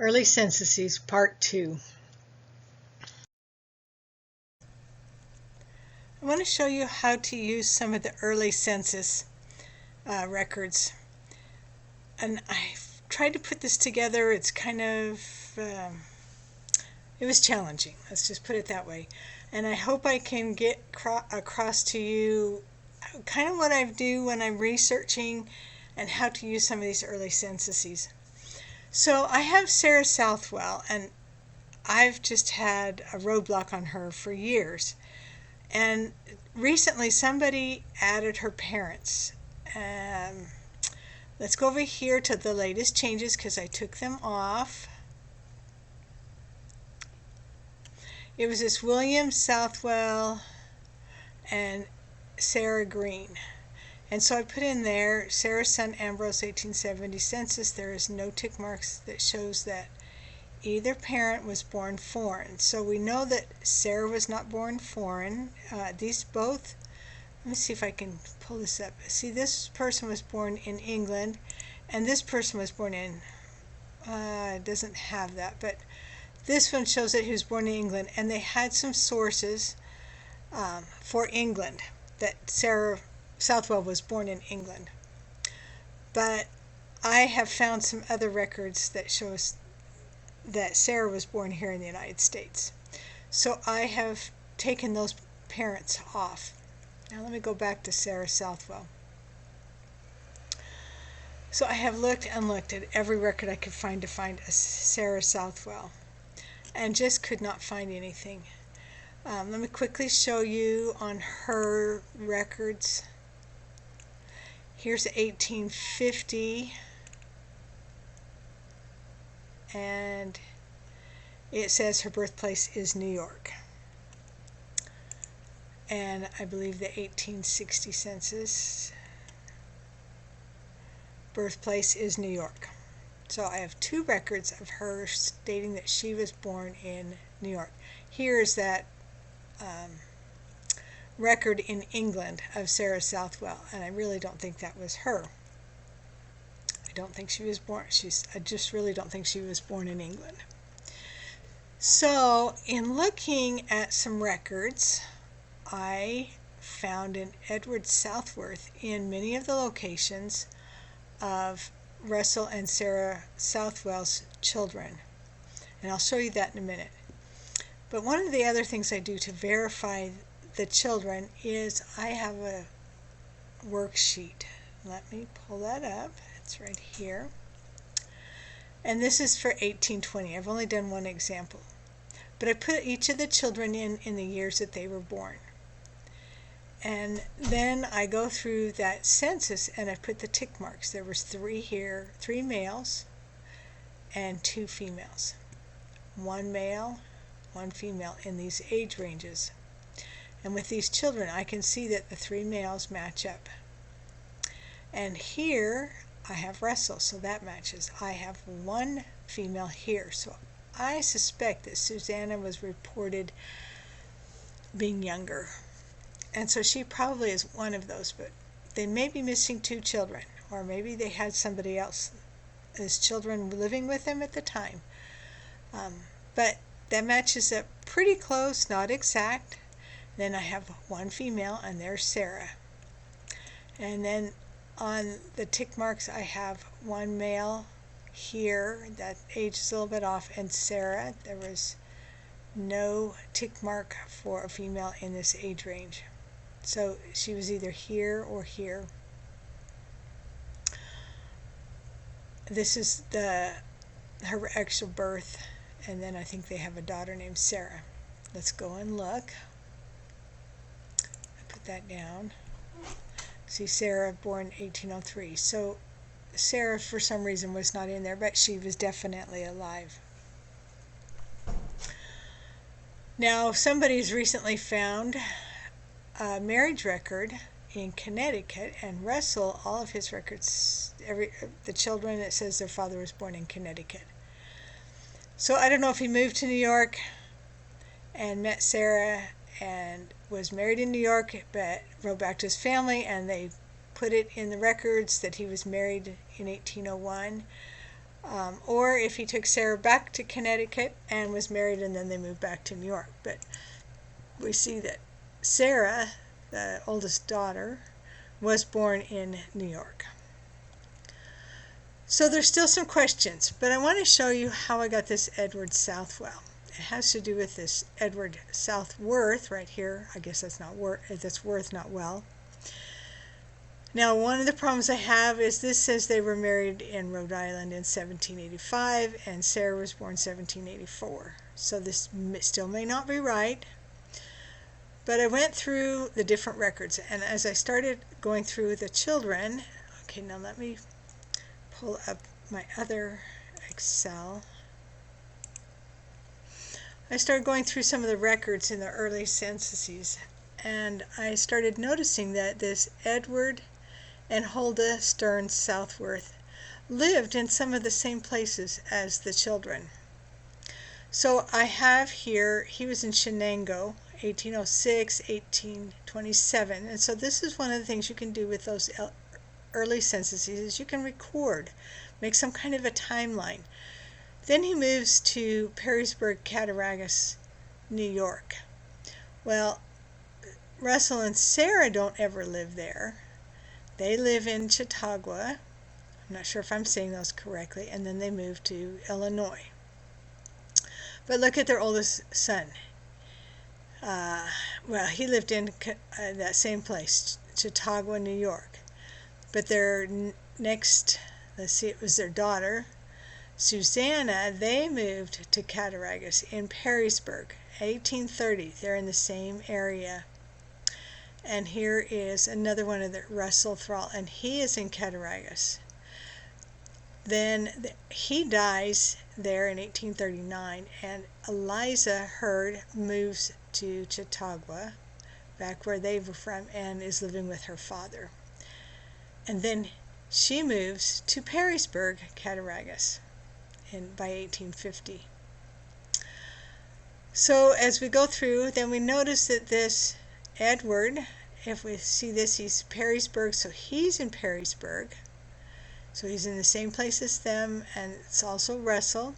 Early Censuses, Part 2. I want to show you how to use some of the early census records. And I've tried to put this together. It's kind of, it was challenging. Let's just put it that way. And I hope I can get across to you kind of what I do when I'm researching and how to use some of these early censuses. So I have Sarah Southwell, and I've just had a roadblock on her for years. And recently somebody added her parents. Let's go over here to the latest changes because I took them off. It was this William Southwell and Sarah Green. And so I put in there Sarah's son Ambrose 1870 census. There is no tick marks that shows that either parent was born foreign. So we know that Sarah was not born foreign. These both, let me see if I can pull this up. See, this person was born in England, and this person was born in, it doesn't have that, but this one shows that he was born in England, and they had some sources for England, that Sarah Southwell was born in England. But I have found some other records that show us that Sarah was born here in the United States. So I have taken those parents off. Now let me go back to Sarah Southwell. So I have looked and looked at every record I could find to find a Sarah Southwell, and just could not find anything. Let me quickly show you on her records. Here's 1850. And it says her birthplace is New York. And I believe the 1860 census, birthplace is New York. So I have two records of her stating that she was born in New York. Here is that record in England of Sarah Southwell, and I really don't think that was her. I don't think she was born. I just really don't think she was born in England. So, in looking at some records, I found an Edward Southworth in many of the locations of Russell and Sarah Southwell's children. And I'll show you that in a minute. But one of the other things I do to verify the children is I have a worksheet. Let me pull that up. It's right here. And this is for 1820. I've only done one example. But I put each of the children in the years that they were born. And then I go through that census and I put the tick marks. There was 3 here, 3 males and 2 females. 1 male, 1 female in these age ranges. And with these children, I can see that the 3 males match up. And here I have Russell, so that matches. I have 1 female here, so I suspect that Susanna was reported being younger. And so she probably is one of those, but they may be missing 2 children, or maybe they had somebody else as children living with them at the time. But that matches up pretty close, not exact. Then I have 1 female, and there's Sarah. And then on the tick marks, I have 1 male here. That age is a little bit off. And Sarah, there was no tick mark for a female in this age range. So she was either here or here. This is her actual birth. And then I think they have a daughter named Sarah. Let's go and look. I put that down. See, Sarah, born 1803. So Sarah, for some reason, was not in there, but she was definitely alive. Now, somebody's recently found a marriage record in Connecticut, and Russell, all of his records, the children, it says their father was born in Connecticut. So I don't know if he moved to New York and met Sarah and was married in New York, but wrote back to his family, and they put it in the records that he was married in 1801, or if he took Sarah back to Connecticut and was married and then they moved back to New York. But we see that Sarah, the oldest daughter, was born in New York. So there's still some questions, but I want to show you how I got this Edward Southwell. It has to do with this Edward Southworth right here. I guess that's not Worth, that's Worth, not Well. Now, one of the problems I have is this says they were married in Rhode Island in 1785, and Sarah was born 1784. So this still may not be right. But I went through the different records, and as I started going through the children, okay, now let me pull up my other Excel. I started going through some of the records in the early censuses, and I started noticing that this Edward and Huldah Stearns Southworth lived in some of the same places as the children. So I have here, he was in Shenango, 1806, 1827, and so this is one of the things you can do with those early censuses is you can record, make some kind of a timeline. Then he moves to Perrysburg, Cattaraugus, New York. Well, Russell and Sarah don't ever live there. They live in Chautauqua. I'm not sure if I'm saying those correctly. And then they move to Illinois. But look at their oldest son. Well, he lived in that same place, Chautauqua, New York. But their next, let's see, it was their daughter, Susanna. They moved to Cattaraugus in Perrysburg, 1830. They're in the same area. And here is another one of the Russell Thrall, and he is in Cattaraugus. Then he dies there in 1839, and Eliza Hurd moves to Chautauqua, back where they were from, and is living with her father. And then she moves to Perrysburg, Cattaraugus, by 1850. So as we go through, then we notice that this Edward, if we see this, he's Perrysburg, so he's in Perrysburg. So he's in the same place as them, and it's also Russell.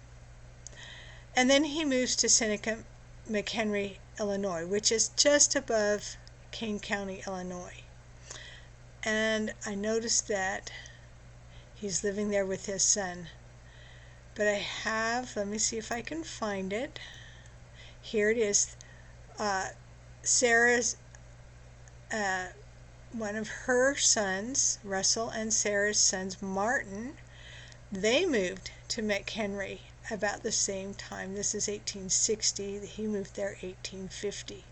And then he moves to Seneca McHenry, Illinois, which is just above Kane County, Illinois. And I noticed that he's living there with his son. But I have, let me see if I can find it. Here it is. Sarah's, one of her sons, Russell and Sarah's sons, Martin, they moved to McHenry about the same time. This is 1860. He moved there 1850.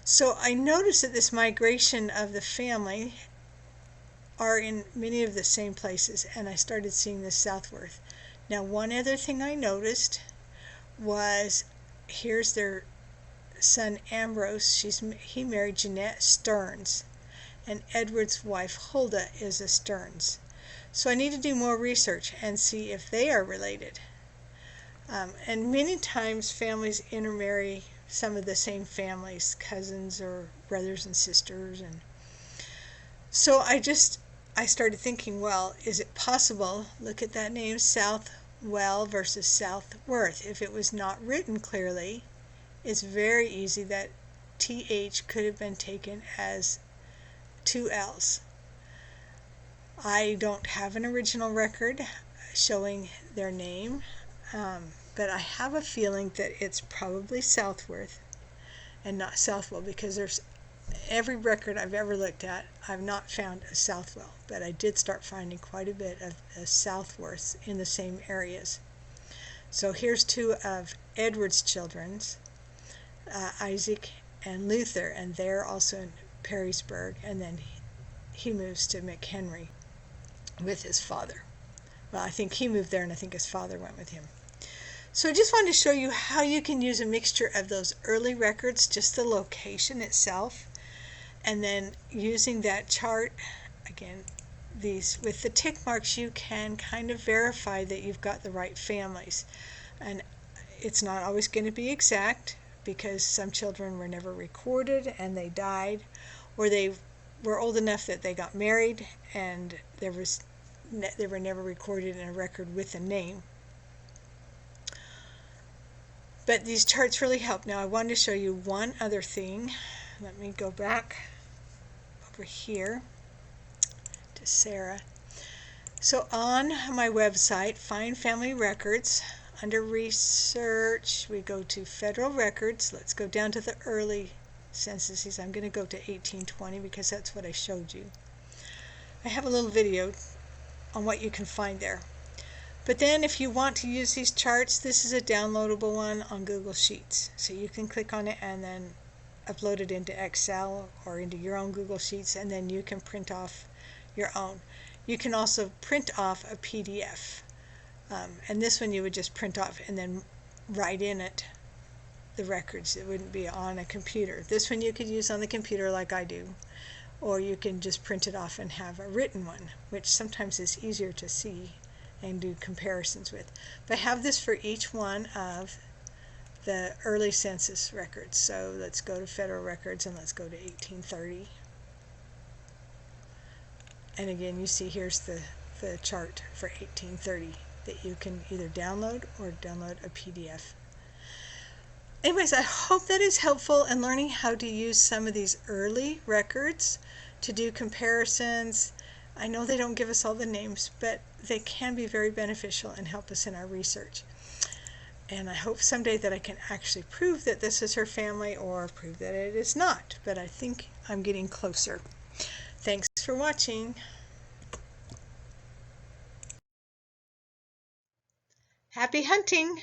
So I noticed that this migration of the family are in many of the same places, and I started seeing this Southworth. Now, one other thing I noticed was, here's their son Ambrose. He married Jeanette Stearns, and Edward's wife Huldah is a Stearns. So I need to do more research and see if they are related. And many times families intermarry some of the same families, cousins or brothers and sisters. And so I started thinking, well, is it possible, look at that name, Southwell versus Southworth. If it was not written clearly, it's very easy that TH could have been taken as two L's. I don't have an original record showing their name, but I have a feeling that it's probably Southworth and not Southwell, because there's every record I've ever looked at, I've not found a Southwell, but I did start finding quite a bit of Southworths in the same areas. So here's two of Edward's children, Isaac and Luther, and they're also in Perrysburg, and then he moves to McHenry with his father. Well, I think he moved there, and I think his father went with him. So I just wanted to show you how you can use a mixture of those early records, just the location itself, and then using that chart, again, these with the tick marks, you can kind of verify that you've got the right families. And it's not always going to be exact, because some children were never recorded and they died, or they were old enough that they got married and there was they were never recorded in a record with a name. But these charts really help. Now I wanted to show you one other thing. Let me go back over here to Sarah. So on my website, Find Family Records, under Research, we go to Federal Records. Let's go down to the early censuses. I'm going to go to 1820 because that's what I showed you. I have a little video on what you can find there. But then if you want to use these charts, this is a downloadable one on Google Sheets. So you can click on it and then upload it into Excel or into your own Google Sheets, and then you can print off your own. You can also print off a PDF. And this one you would just print off and then write in it the records. It wouldn't be on a computer. This one you could use on the computer like I do. Or you can just print it off and have a written one, which sometimes is easier to see and do comparisons with. But I have this for each one of the early census records. So let's go to Federal Records and let's go to 1830. And again, you see here's the chart for 1830 that you can either download or download a PDF. Anyways, I hope that is helpful in learning how to use some of these early records to do comparisons. I know they don't give us all the names, but they can be very beneficial and help us in our research. And I hope someday that I can actually prove that this is her family or prove that it is not. But I think I'm getting closer. Thanks for watching. Happy hunting!